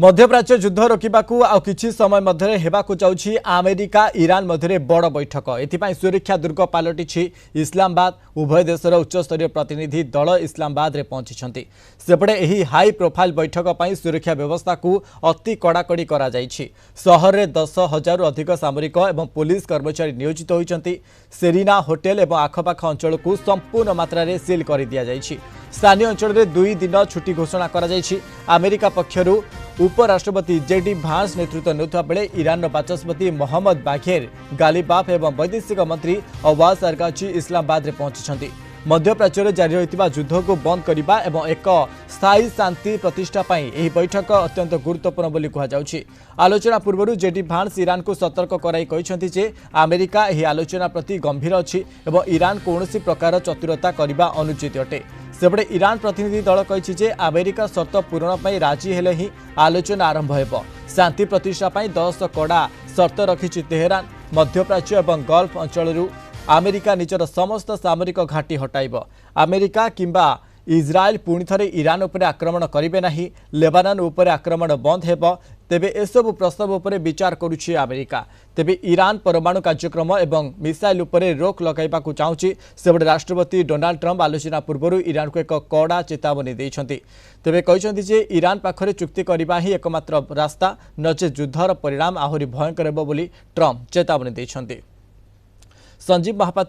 मध्यप्राच्य युद्ध रोकवाकू आउ किछि समय मध्य हेबाकू जाउछि अमेरिका ईरान मध्य बड़ बैठक एथिपाई सुरक्षा दुर्ग पलटि इस्लामाबाद उभय देशर उच्चस्तरीय प्रतिनिधि दल इस्लामाबाद रे पहुंची सेपटे एही हाई प्रोफाइल बैठक पर सुरक्षा व्यवस्था को अति कड़ाकड़ी करा जाइछि। शहर में 10,000 अधिक सामरिक एवं पुलिस कर्मचारी नियोजित होइछन्ति। सेरिना होटेल एवं आखपाख अंचल को संपूर्ण मात्रा रे सील कर दिया जाइछि। स्थानीय अंचल में 2 दिन छुट्टी घोषणा करा जाइछि। अमेरिका पक्षरु उपराष्ट्रपति जेडी भांस नेतृत्व नेउथा बेले ईरान बाचस्पति मोहम्मद बाघेर गालिबाफ एवं वैदेशिक मंत्री अब्बास अरगाची इस्लामाबाद रे पहुंची। मध्यप्राच्य जारी रहितबा युद्ध को बंद करने एवं एक स्थायी शांति प्रतिष्ठा पई एही बैठक अत्यंत गुरुत्वपूर्ण बोली कहा जाउछि। आलोचना पूर्व जेडी भांस ईरान को सतर्क कराई कहिसंति जे अमेरिका एही आलोचना प्रति गंभीर अछि एवं ईरान कौनसी प्रकार चतुरता करबा अनुचित अटे। सेपटे ईरान प्रतिनिधि दल कहिछि जे अमेरिका शर्त पूरण पई राजी हेले ही आलोचना आरंभ हेबो। शांति प्रतिष्ठा पई 10 कड़ा शर्त रखिछि तेहरान। मध्यप्राच्य एवं गल्फ अंचलरू अमेरिका निजर समस्त सामरिक घाटी हटाइब। अमेरिका किंबा इजराइल पुणी थे ईरान उपर आक्रमण करेंगे नहीं। लेबानन उपर आक्रमण बंद हेब तेबे एसबु प्रस्ताव उपर विचार करुछि अमेरिका। तेबे ईरान परमाणु कार्यक्रम एवं मिसाइल उपर रोक लगाइबाकू चाहूछि। सेबडे राष्ट्रपति डोनाल्ड ट्रंप आलोचना पूर्व ईरान को एक कड़ा चेतावनी देइछन्ति। तेबे कहिसन्ति जे ईरान पाखरे चुक्ति करबा ही एकमात्र रास्ता, नचे युद्धर परिणाम आहुरी भयंकर हेब बोली ट्रंप चेतावनी देइछन्ति। संजीव महापात्र।